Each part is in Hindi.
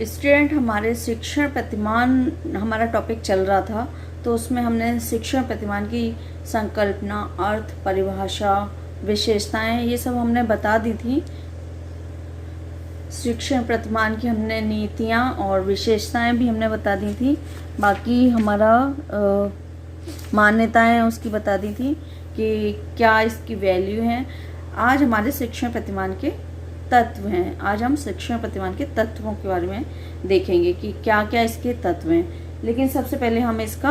स्टूडेंट, हमारे शिक्षण प्रतिमान हमारा टॉपिक चल रहा था, तो उसमें हमने शिक्षण प्रतिमान की संकल्पना, अर्थ, परिभाषा, विशेषताएं ये सब हमने बता दी थी। शिक्षण प्रतिमान की हमने नीतियां और विशेषताएं भी हमने बता दी थी। बाकी हमारा मान्यताएं उसकी बता दी थी कि क्या इसकी वैल्यू है। आज हमारे शिक्षण प्रतिमान के तत्व हैं। आज हम शिक्षण प्रतिमान के तत्वों के बारे में देखेंगे कि क्या क्या इसके तत्व हैं। लेकिन सबसे पहले हम इसका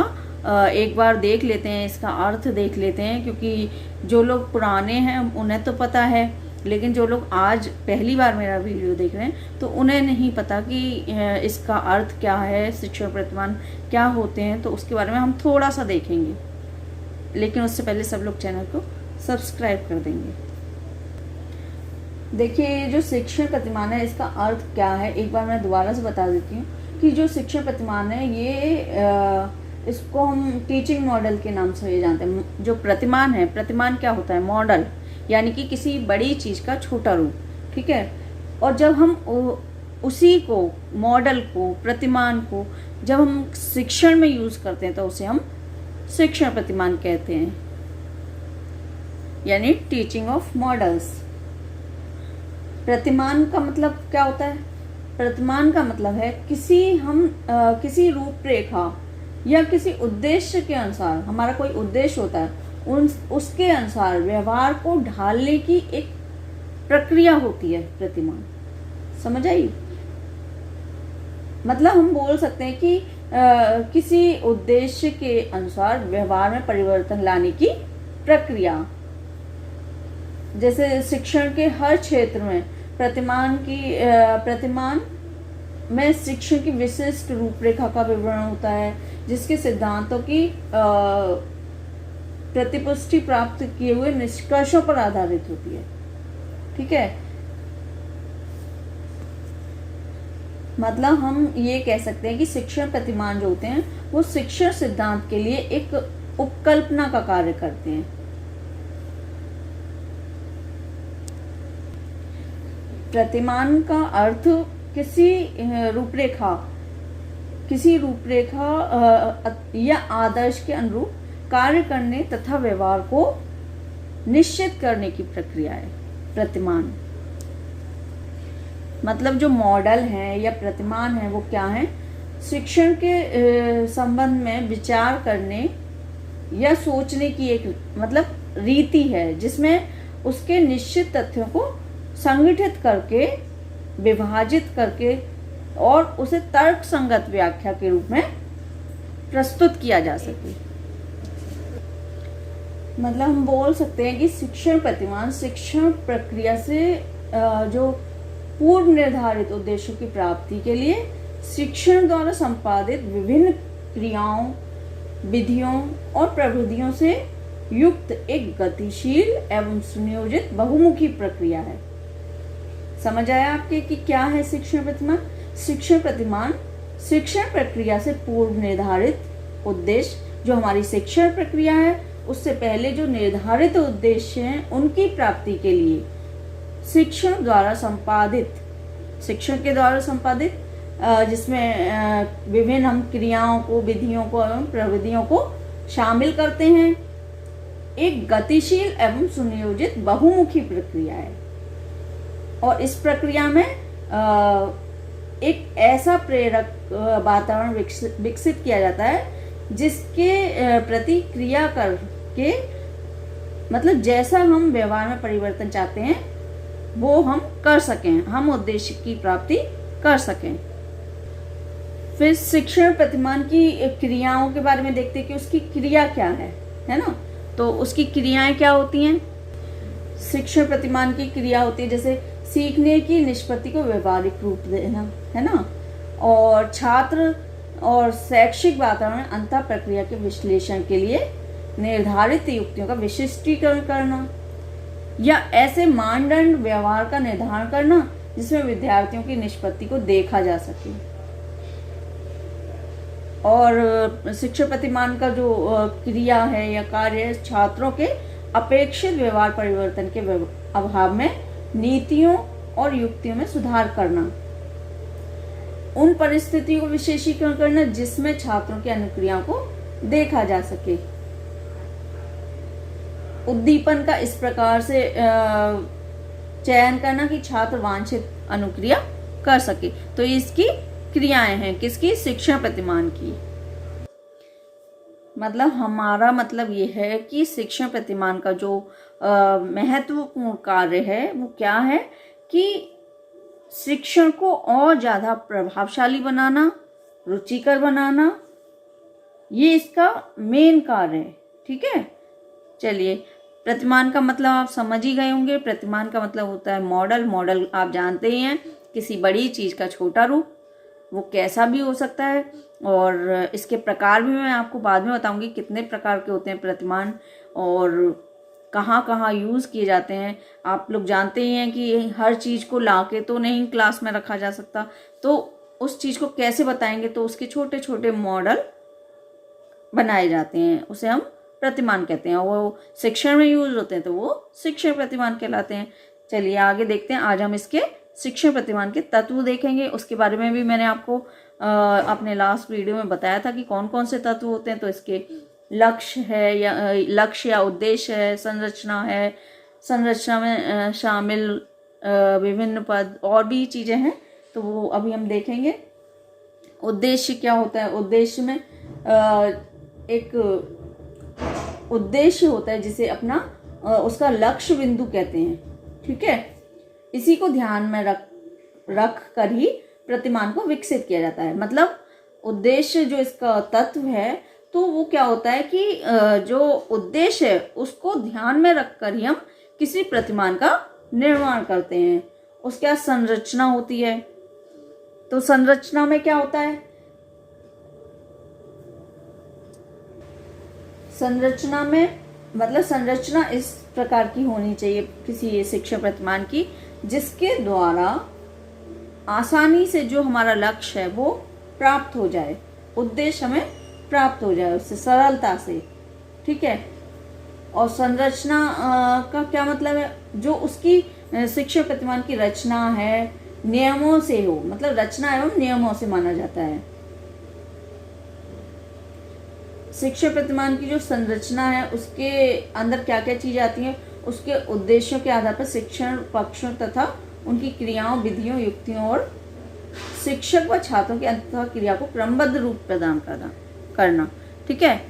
एक बार देख लेते हैं, इसका अर्थ देख लेते हैं, क्योंकि जो लोग पुराने हैं उन्हें तो पता है, लेकिन जो लोग आज पहली बार मेरा वीडियो देख रहे हैं तो उन्हें नहीं पता कि इसका अर्थ क्या है, शिक्षण प्रतिमान क्या होते हैं। तो उसके बारे में हम थोड़ा सा देखेंगे, लेकिन उससे पहले सब लोग चैनल को सब्सक्राइब कर देंगे। देखिए, ये जो शिक्षण प्रतिमान है इसका अर्थ क्या है, एक बार मैं दोबारा से बता देती हूँ कि जो शिक्षण प्रतिमान है ये इसको हम टीचिंग मॉडल के नाम से जानते हैं। जो प्रतिमान है, प्रतिमान क्या होता है? मॉडल, यानी कि किसी बड़ी चीज़ का छोटा रूप, ठीक है। और जब हम उसी को, मॉडल को, प्रतिमान को जब हम शिक्षण में यूज़ करते हैं तो उसे हम शिक्षण प्रतिमान कहते हैं, यानी टीचिंग ऑफ मॉडल्स। प्रतिमान का मतलब क्या होता है? प्रतिमान का मतलब है किसी रूपरेखा या किसी उद्देश्य के अनुसार, हमारा कोई उद्देश्य होता है, उसके अनुसार व्यवहार को ढालने की एक प्रक्रिया होती है प्रतिमान। समझ आई? मतलब हम बोल सकते हैं कि किसी उद्देश्य के अनुसार व्यवहार में परिवर्तन लाने की प्रक्रिया। जैसे शिक्षण के हर क्षेत्र में प्रतिमान में शिक्षण की विशिष्ट रूपरेखा का विवरण होता है, जिसके सिद्धांतों की प्रतिपुष्टि प्राप्त किए हुए निष्कर्षों पर आधारित होती है, ठीक है। मतलब हम ये कह सकते हैं कि शिक्षण प्रतिमान जो होते हैं वो शिक्षण सिद्धांत के लिए एक उपकल्पना का कार्य करते हैं। प्रतिमान का अर्थ किसी रूपरेखा या आदर्श के अनुरूप कार्य करने तथा व्यवहार को निश्चित करने की प्रक्रिया है प्रतिमान। मतलब जो मॉडल है या प्रतिमान है वो क्या है? शिक्षण के संबंध में विचार करने या सोचने की एक रीति है, जिसमें उसके निश्चित तथ्यों को संगठित करके, विभाजित करके और उसे तर्क संगत व्याख्या के रूप में प्रस्तुत किया जा सके। मतलब हम बोल सकते हैं कि शिक्षण प्रतिमान शिक्षण प्रक्रिया से जो पूर्व निर्धारित उद्देश्यों की प्राप्ति के लिए शिक्षण द्वारा संपादित विभिन्न क्रियाओं, विधियों और प्रविधियों से युक्त एक गतिशील एवं सुनियोजित बहुमुखी प्रक्रिया है। समझ आया आपके कि क्या है शिक्षण प्रतिमान? शिक्षण प्रतिमान शिक्षण प्रक्रिया से पूर्व निर्धारित उद्देश्य, जो हमारी शिक्षण प्रक्रिया है उससे पहले जो निर्धारित उद्देश्य हैं उनकी प्राप्ति के लिए शिक्षण के द्वारा संपादित जिसमें विभिन्न हम क्रियाओं को, विधियों को एवं प्रविधियों को शामिल करते हैं, एक गतिशील एवं सुनियोजित बहुमुखी प्रक्रिया है। और इस प्रक्रिया में एक ऐसा प्रेरक वातावरण विकसित किया जाता है जिसके प्रति क्रिया करके, मतलब जैसा हम व्यवहार में परिवर्तन चाहते हैं वो हम कर सकें, हम उद्देश्य की प्राप्ति कर सकें। फिर शिक्षण प्रतिमान की क्रियाओं के बारे में देखते हैं कि उसकी क्रिया क्या है ना। तो उसकी क्रियाएं क्या होती हैं? शिक्षण प्रतिमान की क्रिया होती है जैसे सीखने की निष्पत्ति को व्यवहारिक रूप देना, है ना, और छात्र और शैक्षिक वातावरण में अंतः प्रक्रिया के विश्लेषण के लिए निर्धारित युक्तियों का विशिष्टीकरण करना, या ऐसे मानदंड व्यवहार का निर्धारण करना जिसमें विद्यार्थियों की निष्पत्ति को देखा जा सके। और शिक्षण प्रतिमान का जो क्रिया है या कार्य है, छात्रों के अपेक्षित व्यवहार परिवर्तन के अभाव में नीतियों और युक्तियों में सुधार करना, उन परिस्थितियों को विशेषीकरण करना जिसमें छात्रों की अनुक्रियाओं को देखा जा सके। उद्दीपन का इस प्रकार से चयन करना कि छात्र वांछित अनुक्रिया कर सके। तो इसकी क्रियाएं हैं किसकी? शिक्षण प्रतिमान की। मतलब हमारा मतलब ये है कि शिक्षण प्रतिमान का जो महत्वपूर्ण कार्य है वो क्या है कि शिक्षण को और ज़्यादा प्रभावशाली बनाना, रुचिकर बनाना, ये इसका मेन कार्य है। ठीक है, चलिए प्रतिमान का मतलब आप समझ ही गए होंगे। प्रतिमान का मतलब होता है मॉडल। मॉडल आप जानते ही हैं, किसी बड़ी चीज़ का छोटा रूप, वो कैसा भी हो सकता है। और इसके प्रकार भी मैं आपको बाद में बताऊंगी कितने प्रकार के होते हैं प्रतिमान और कहाँ कहाँ यूज़ किए जाते हैं। आप लोग जानते ही हैं कि हर चीज़ को लाके तो नहीं क्लास में रखा जा सकता, तो उस चीज़ को कैसे बताएंगे, तो उसके छोटे छोटे मॉडल बनाए जाते हैं, उसे हम प्रतिमान कहते हैं। वो शिक्षण में यूज होते हैं तो वो शिक्षण प्रतिमान कहलाते हैं। चलिए आगे देखते हैं। आज हम इसके शिक्षण प्रतिमान के तत्व देखेंगे। उसके बारे में भी मैंने आपको अपने लास्ट वीडियो में बताया था कि कौन कौन से तत्व होते हैं। तो इसके लक्ष्य है या उद्देश्य है, संरचना है, संरचना में शामिल विभिन्न पद और भी चीज़ें हैं, तो वो अभी हम देखेंगे। उद्देश्य क्या होता है? उद्देश्य में एक उद्देश्य होता है जिसे अपना उसका लक्ष्य बिंदु कहते हैं। ठीक है, इसी को ध्यान में रख कर ही प्रतिमान को विकसित किया जाता है। मतलब उद्देश्य जो इसका तत्व है, तो वो क्या होता है कि जो उद्देश्य है उसको ध्यान में रखकर ही हम किसी प्रतिमान का निर्माण करते हैं। उसके बाद संरचना होती है। तो संरचना में क्या होता है? संरचना में मतलब संरचना इस प्रकार की होनी चाहिए किसी शिक्षण प्रतिमान की, जिसके द्वारा आसानी से जो हमारा लक्ष्य है वो प्राप्त हो जाए, उद्देश्य हमें प्राप्त हो जाए उससे सरलता से। ठीक है, और संरचना का क्या मतलब है? जो उसकी शिक्षण प्रतिमान की रचना है नियमों से हो, मतलब रचना एवं नियमों से माना जाता है। शिक्षण प्रतिमान की जो संरचना है उसके अंदर क्या क्या चीजें आती हैं, उसके उद्देश्यों के आधार पर शिक्षण पक्षों तथा उनकी क्रियाओं, विधियों, युक्तियों और शिक्षक व छात्रों की अंततः क्रिया को क्रमबद्ध रूप प्रदान करना। ठीक है,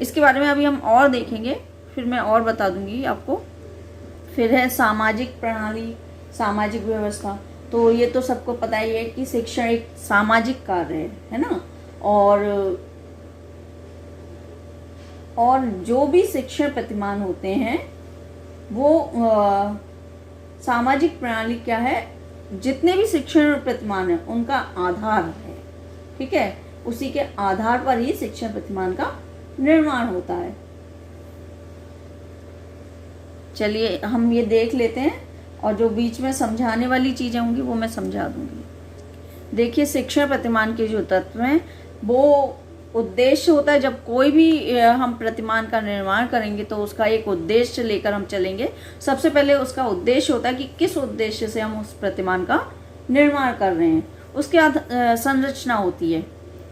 इसके बारे में अभी हम और देखेंगे, फिर मैं और बता दूंगी आपको। फिर है सामाजिक प्रणाली, सामाजिक व्यवस्था। तो ये तो सबको पता ही है कि शिक्षण एक सामाजिक कार्य है ना। और जो भी शिक्षण प्रतिमान होते हैं वो सामाजिक प्रणाली क्या है, जितने भी शिक्षण प्रतिमान है उनका आधार है। ठीक है, उसी के आधार पर ही शिक्षण प्रतिमान का निर्माण होता है। चलिए हम ये देख लेते हैं, और जो बीच में समझाने वाली चीजें होंगी वो मैं समझा दूंगी। देखिए, शिक्षण प्रतिमान के जो तत्व हैं वो उद्देश्य होता है। जब कोई भी हम प्रतिमान का निर्माण करेंगे तो उसका एक उद्देश्य लेकर हम चलेंगे। सबसे पहले उसका उद्देश्य होता है कि किस उद्देश्य से हम उस प्रतिमान का निर्माण कर रहे हैं। उसके बाद संरचना होती है।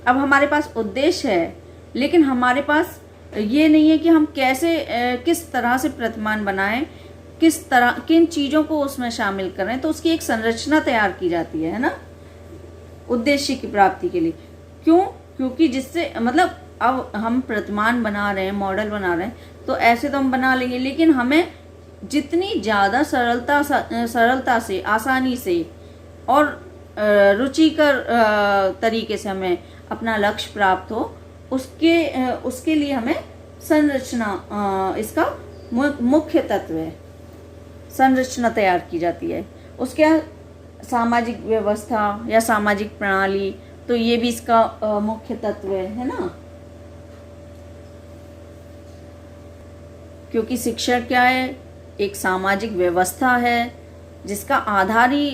अब हमारे पास उद्देश्य है, लेकिन हमारे पास ये नहीं है कि हम कैसे किस तरह से प्रतिमान बनाएं, किस तरह किन चीज़ों को उसमें शामिल करें। तो उसकी एक संरचना तैयार की जाती है ना, उद्देश्य की प्राप्ति के लिए। क्यों? क्योंकि जिससे मतलब अब हम प्रतिमान बना रहे हैं, मॉडल बना रहे हैं, तो ऐसे तो हम बना लेंगे, लेकिन हमें जितनी ज़्यादा सरलता से, आसानी से और रुचिकर तरीके से हमें अपना लक्ष्य प्राप्त हो, उसके लिए हमें संरचना इसका मुख्य तत्व है। संरचना तैयार की जाती है। उसके सामाजिक व्यवस्था या सामाजिक प्रणाली, तो ये भी इसका मुख्य तत्व है ना। क्योंकि शिक्षण क्या है? एक सामाजिक व्यवस्था है जिसका आधार ही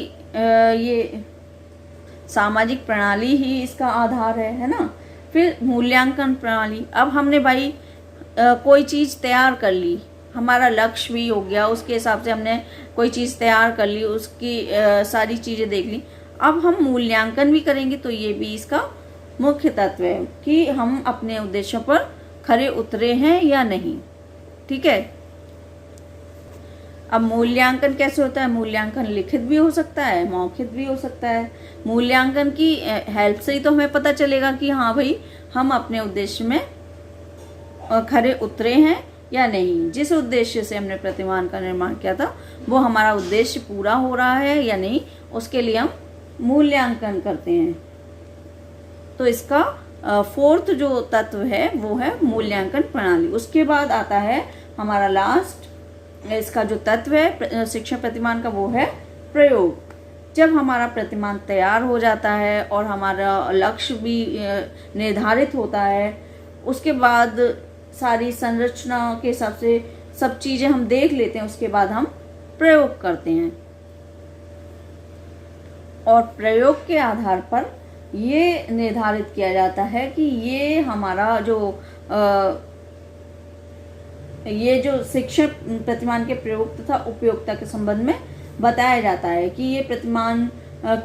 ये सामाजिक प्रणाली ही इसका आधार है ना। फिर मूल्यांकन प्रणाली। अब हमने भाई कोई चीज़ तैयार कर ली, हमारा लक्ष्य भी हो गया, उसके हिसाब से हमने कोई चीज़ तैयार कर ली, उसकी सारी चीज़ें देख ली। अब हम मूल्यांकन भी करेंगे, तो ये भी इसका मुख्य तत्व है कि हम अपने उद्देश्यों पर खरे उतरे हैं या नहीं। ठीक है। अब मूल्यांकन कैसे होता है? मूल्यांकन लिखित भी हो सकता है, मौखिक भी हो सकता है। मूल्यांकन की हेल्प से ही तो हमें पता चलेगा कि हाँ भाई हम अपने उद्देश्य में खरे उतरे हैं या नहीं। जिस उद्देश्य से हमने प्रतिमान का निर्माण किया था वो हमारा उद्देश्य पूरा हो रहा है या नहीं, उसके लिए हम मूल्यांकन करते हैं। तो इसका फोर्थ जो तत्व है वो है मूल्यांकन प्रणाली। उसके बाद आता है हमारा लास्ट इसका जो तत्व है शिक्षण प्रतिमान का, वो है प्रयोग। जब हमारा प्रतिमान तैयार हो जाता है और हमारा लक्ष्य भी निर्धारित होता है, उसके बाद सारी संरचना के हिसाब से सब चीज़ें हम देख लेते हैं, उसके बाद हम प्रयोग करते हैं। और प्रयोग के आधार पर ये निर्धारित किया जाता है कि ये हमारा ये जो शिक्षण प्रतिमान के प्रयोग तथा उपयोगिता के संबंध में बताया जाता है कि ये प्रतिमान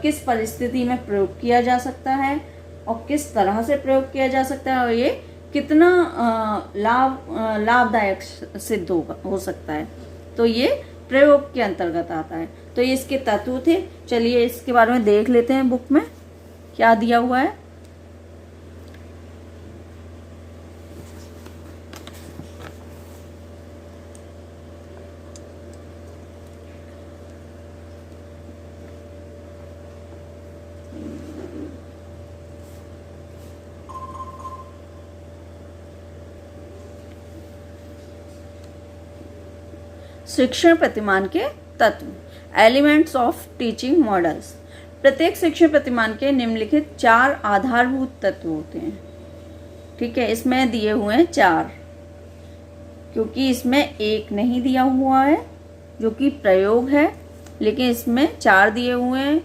किस परिस्थिति में प्रयोग किया जा सकता है और किस तरह से प्रयोग किया जा सकता है और ये कितना लाभदायक सिद्ध हो सकता है। तो ये प्रयोग के अंतर्गत आता है। तो ये इसके तत्व थे। चलिए इसके बारे में देख लेते हैं बुक में क्या दिया हुआ है। शिक्षण प्रतिमान के तत्व, एलिमेंट्स ऑफ टीचिंग मॉडल्स। प्रत्येक शिक्षण प्रतिमान के निम्नलिखित 4 आधारभूत तत्व होते हैं। ठीक है, इसमें दिए हुए हैं 4, क्योंकि इसमें एक नहीं दिया हुआ है जो कि प्रयोग है, लेकिन इसमें 4 दिए हुए हैं।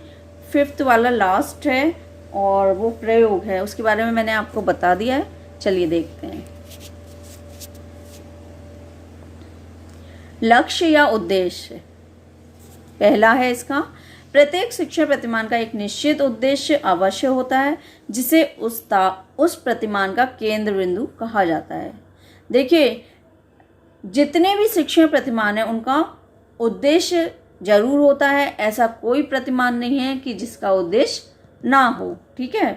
5th वाला लास्ट है और वो प्रयोग है। उसके बारे में मैंने आपको बता दिया है। चलिए देखते हैं। लक्ष्य या उद्देश्य। पहला है इसका, प्रत्येक शिक्षण प्रतिमान का एक निश्चित उद्देश्य अवश्य होता है जिसे उस प्रतिमान का केंद्र बिंदु कहा जाता है। देखिए, जितने भी शिक्षण प्रतिमान है उनका उद्देश्य जरूर होता है। ऐसा कोई प्रतिमान नहीं है कि जिसका उद्देश्य ना हो। ठीक है,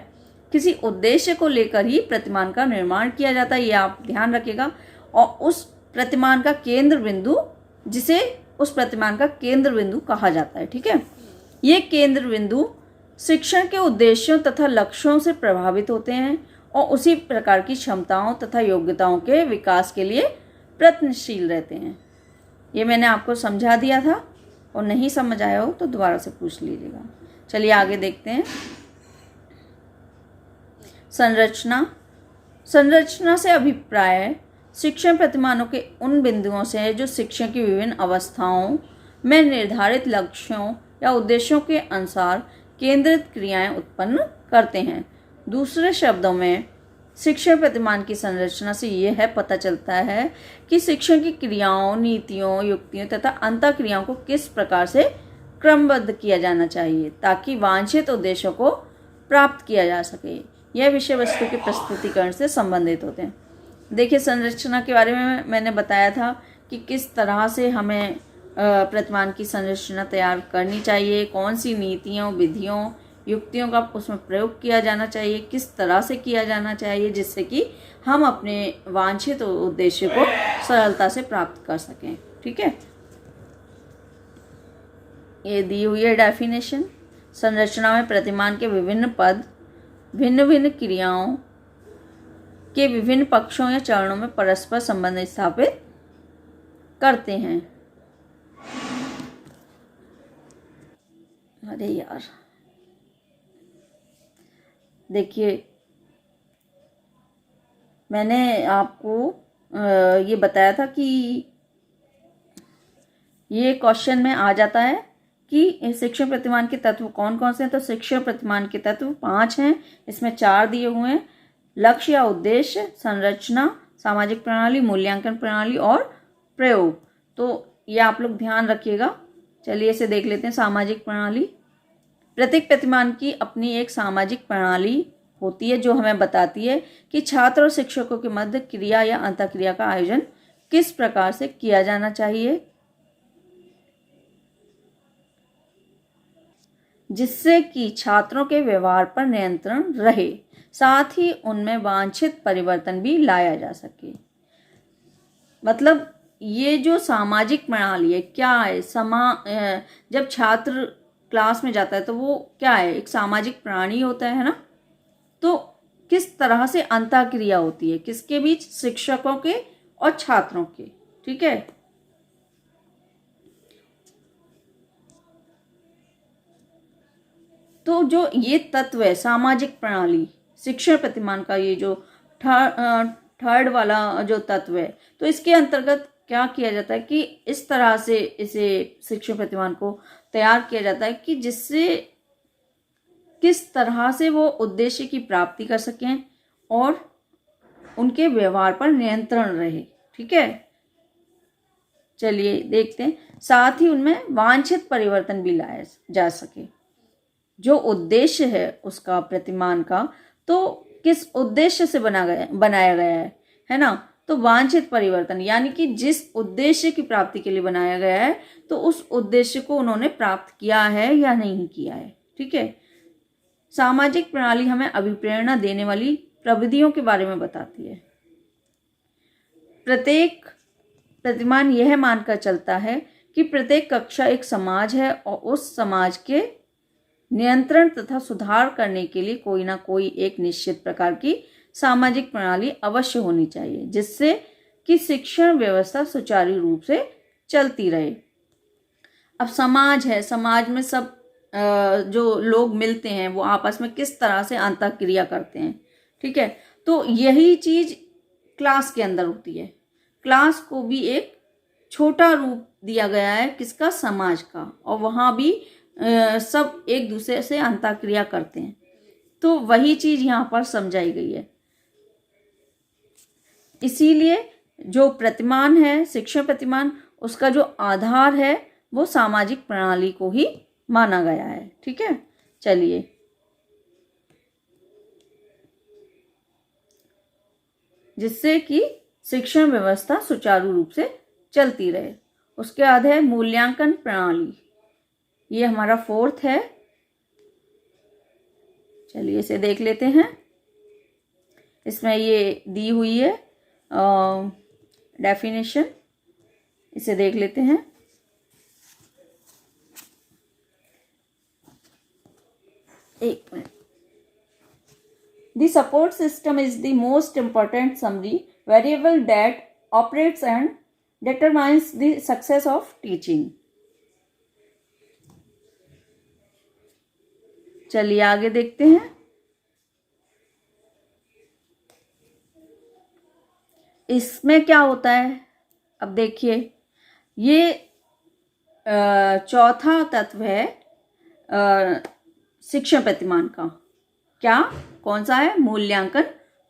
किसी उद्देश्य को लेकर ही प्रतिमान का निर्माण किया जाता है, ये आप ध्यान रखिएगा। और उस प्रतिमान का केंद्र बिंदु, जिसे उस प्रतिमान का केंद्र बिंदु कहा जाता है। ठीक है, ये केंद्र बिंदु शिक्षण के उद्देश्यों तथा लक्ष्यों से प्रभावित होते हैं और उसी प्रकार की क्षमताओं तथा योग्यताओं के विकास के लिए प्रयत्नशील रहते हैं। ये मैंने आपको समझा दिया था और नहीं समझ आया हो तो दोबारा से पूछ लीजिएगा। चलिए आगे देखते हैं। संरचना। संरचना से अभिप्राय शिक्षण प्रतिमानों के उन बिंदुओं से है जो शिक्षण की विभिन्न अवस्थाओं में निर्धारित लक्ष्यों या उद्देश्यों के अनुसार केंद्रित क्रियाएं उत्पन्न करते हैं। दूसरे शब्दों में शिक्षण प्रतिमान की संरचना से यह पता चलता है कि शिक्षण की क्रियाओं, नीतियों, युक्तियों तथा अंतःक्रियाओं को किस प्रकार से क्रमबद्ध किया जाना चाहिए ताकि वांछित उद्देश्यों को प्राप्त किया जा सके। यह विषय वस्तु के प्रस्तुतिकरण से संबंधित होते हैं। देखिए, संरचना के बारे में मैंने बताया था कि किस तरह से हमें प्रतिमान की संरचना तैयार करनी चाहिए, कौन सी नीतियों, विधियों, युक्तियों का उसमें प्रयोग किया जाना चाहिए, किस तरह से किया जाना चाहिए जिससे कि हम अपने वांछित उद्देश्य को सरलता से प्राप्त कर सकें। ठीक है, ये दी हुई है डेफिनेशन। संरचना में प्रतिमान के विभिन्न पद भिन्न भिन्न क्रियाओं के विभिन्न पक्षों या चरणों में परस्पर संबंध स्थापित करते हैं। अरे यार, देखिए, मैंने आपको ये बताया था कि ये क्वेश्चन में आ जाता है कि शिक्षण प्रतिमान के तत्व कौन कौन से हैं। तो शिक्षण प्रतिमान के तत्व 5 हैं, इसमें 4 दिए हुए हैं। लक्ष्य या उद्देश्य, संरचना, सामाजिक प्रणाली, मूल्यांकन प्रणाली और प्रयोग। तो ये आप लोग ध्यान रखिएगा। चलिए इसे देख लेते हैं। सामाजिक प्रणाली। प्रत्येक प्रतिमान की अपनी एक सामाजिक प्रणाली होती है जो हमें बताती है कि छात्र और शिक्षकों के मध्य क्रिया या अंतःक्रिया का आयोजन किस प्रकार से किया जाना चाहिए, जिससे कि छात्रों के व्यवहार पर नियंत्रण रहे, साथ ही उनमें वांछित परिवर्तन भी लाया जा सके। मतलब ये जो सामाजिक प्रणाली है क्या है, जब छात्र क्लास में जाता है तो वो क्या है, एक सामाजिक प्राणी होता है ना। तो किस तरह से अंतःक्रिया होती है किसके बीच, शिक्षकों के और छात्रों के, ठीक है। तो जो ये तत्व है सामाजिक प्रणाली, शिक्षण प्रतिमान का ये जो थर्ड वाला जो तत्व है, तो इसके अंतर्गत क्या किया जाता है कि इस तरह से इसे शिक्षण प्रतिमान को तैयार किया जाता है कि जिससे किस तरह से वो उद्देश्य की प्राप्ति कर सकें और उनके व्यवहार पर नियंत्रण रहे, ठीक है। चलिए देखते हैं, साथ ही उनमें वांछित परिवर्तन भी लाया जा सके। जो उद्देश्य है उसका प्रतिमान का, तो किस उद्देश्य से बनाया गया है ना। तो वांछित परिवर्तन यानी कि जिस उद्देश्य की प्राप्ति के लिए बनाया गया है, तो उस उद्देश्य को उन्होंने प्राप्त किया है या नहीं किया है, ठीक है। सामाजिक प्रणाली हमें अभिप्रेरणा देने वाली प्रविधियों के बारे में बताती है। प्रत्येक प्रतिमान यह मानकर चलता है कि प्रत्येक कक्षा एक समाज है और उस समाज के नियंत्रण तथा सुधार करने के लिए कोई ना कोई एक निश्चित प्रकार की सामाजिक प्रणाली अवश्य होनी चाहिए, जिससे कि शिक्षण व्यवस्था सुचारू रूप से चलती रहे। अब समाज है, समाज में सब जो लोग मिलते हैं वो आपस में किस तरह से अंतःक्रिया करते हैं, ठीक है। तो यही चीज क्लास के अंदर होती है। क्लास को भी एक छोटा रूप दिया गया है किसका, समाज का, और वहां भी सब एक दूसरे से अंतःक्रिया करते हैं। तो वही चीज यहाँ पर समझाई गई है। इसीलिए जो प्रतिमान है, शिक्षण प्रतिमान, उसका जो आधार है वो सामाजिक प्रणाली को ही माना गया है, ठीक है। चलिए जिससे कि शिक्षण व्यवस्था सुचारू रूप से चलती रहे। उसके बाद है मूल्यांकन प्रणाली, ये हमारा फोर्थ है। चलिए इसे देख लेते हैं। इसमें ये दी हुई है डेफिनेशन, इसे देख लेते हैं। एक minute. The support system is the most important summary variable that operates and determines the success of teaching. चलिए आगे देखते हैं। इसमें क्या होता है, अब देखिए ये चौथा तत्व है शिक्षण प्रतिमान का। क्या, कौन सा है, मूल्यांकन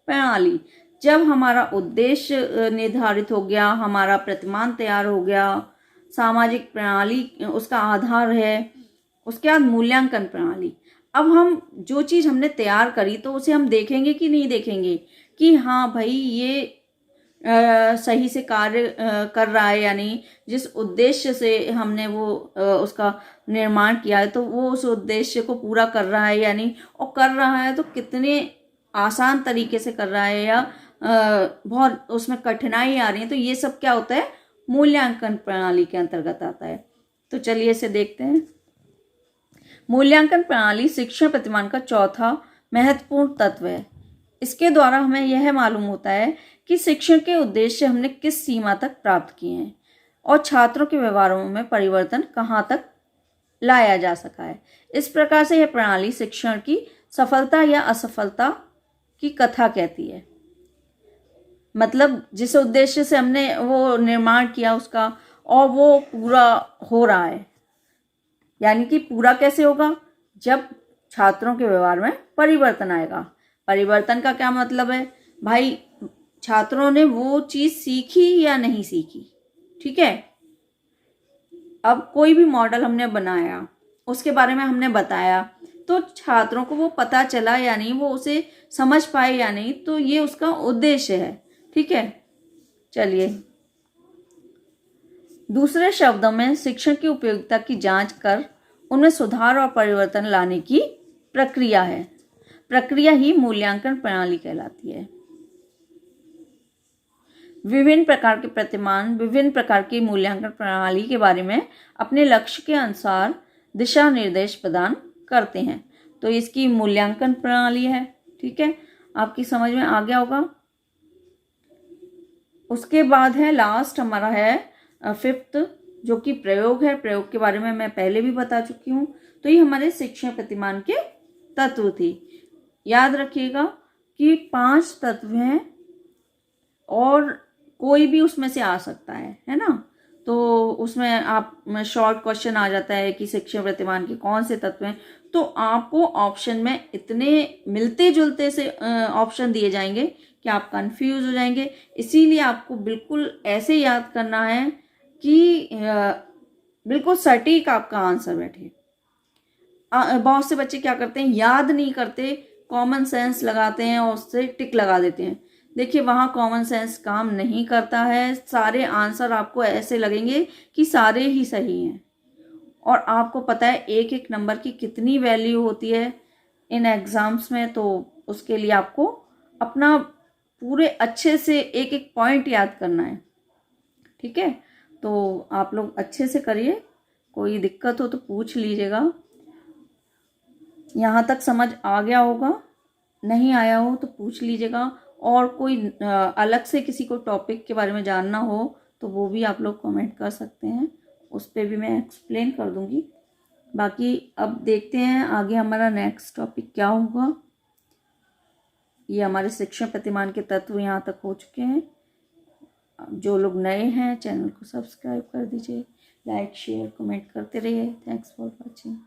प्रणाली। जब हमारा उद्देश्य निर्धारित हो गया, हमारा प्रतिमान तैयार हो गया, सामाजिक प्रणाली उसका आधार है, उसके बाद मूल्यांकन प्रणाली। अब हम जो चीज़ हमने तैयार करी तो उसे हम देखेंगे कि नहीं देखेंगे कि हाँ भाई ये सही से कार्य कर रहा है या नहीं, जिस उद्देश्य से हमने वो उसका निर्माण किया है तो वो उस उद्देश्य को पूरा कर रहा है या नहीं, और कर रहा है तो कितने आसान तरीके से कर रहा है या बहुत उसमें कठिनाई आ रही है। तो ये सब क्या होता है, मूल्यांकन प्रणाली के अंतर्गत आता है। तो चलिए इसे देखते हैं। मूल्यांकन प्रणाली शिक्षण प्रतिमान का चौथा महत्वपूर्ण तत्व है। इसके द्वारा हमें यह मालूम होता है कि शिक्षण के उद्देश्य हमने किस सीमा तक प्राप्त किए हैं और छात्रों के व्यवहारों में परिवर्तन कहाँ तक लाया जा सका है। इस प्रकार से यह प्रणाली शिक्षण की सफलता या असफलता की कथा कहती है। मतलब जिस उद्देश्य से हमने वो निर्माण किया उसका, और वो पूरा हो रहा है, यानी कि पूरा कैसे होगा, जब छात्रों के व्यवहार में परिवर्तन आएगा। परिवर्तन का क्या मतलब है भाई, छात्रों ने वो चीज सीखी या नहीं सीखी, ठीक है। अब कोई भी मॉडल हमने बनाया, उसके बारे में हमने बताया तो छात्रों को वो पता चला या नहीं, वो उसे समझ पाए या नहीं, तो ये उसका उद्देश्य है। ठीक है, चलिए दूसरे शब्दों में शिक्षण की उपयोगिता की जांच कर उनमें सुधार और परिवर्तन लाने की प्रक्रिया है। प्रक्रिया ही मूल्यांकन प्रणाली कहलाती है। विभिन्न प्रकार के प्रतिमान विभिन्न प्रकार की मूल्यांकन प्रणाली के बारे में अपने लक्ष्य के अनुसार दिशा निर्देश प्रदान करते हैं। तो इसकी मूल्यांकन प्रणाली है। ठीक है, आपकी समझ में आ गया होगा। उसके बाद है लास्ट हमारा है 5th, जो कि प्रयोग है। प्रयोग के बारे में मैं पहले भी बता चुकी हूँ। तो ये हमारे शिक्षण प्रतिमान के तत्व थी। याद रखिएगा कि 5 तत्व हैं और कोई भी उसमें से आ सकता है ना। तो उसमें आप शॉर्ट क्वेश्चन आ जाता है कि शिक्षण प्रतिमान के कौन से तत्व हैं, तो आपको ऑप्शन में इतने मिलते जुलते से ऑप्शन दिए जाएंगे कि आप कंफ्यूज हो जाएंगे। इसीलिए आपको बिल्कुल ऐसे याद करना है कि बिल्कुल सटीक आपका आंसर बैठे। बहुत से बच्चे क्या करते हैं, याद नहीं करते, कॉमन सेंस लगाते हैं और उससे टिक लगा देते हैं। देखिए वहाँ कॉमन सेंस काम नहीं करता है। सारे आंसर आपको ऐसे लगेंगे कि सारे ही सही हैं, और आपको पता है एक एक नंबर की कितनी वैल्यू होती है इन एग्ज़ाम्स में। तो उसके लिए आपको अपना पूरे अच्छे से एक एक पॉइंट याद करना है। ठीक है, तो आप लोग अच्छे से करिए। कोई दिक्कत हो तो पूछ लीजिएगा। यहाँ तक समझ आ गया होगा, नहीं आया हो तो पूछ लीजिएगा। और कोई अलग से किसी को टॉपिक के बारे में जानना हो तो वो भी आप लोग कमेंट कर सकते हैं, उस पर भी मैं एक्सप्लेन कर दूंगी। बाकी अब देखते हैं आगे हमारा नेक्स्ट टॉपिक क्या होगा। ये हमारे शिक्षण प्रतिमान के तत्व यहाँ तक हो चुके हैं। जो लोग नए हैं चैनल को सब्सक्राइब कर दीजिए, लाइक शेयर कमेंट करते रहिए। Thanks for watching.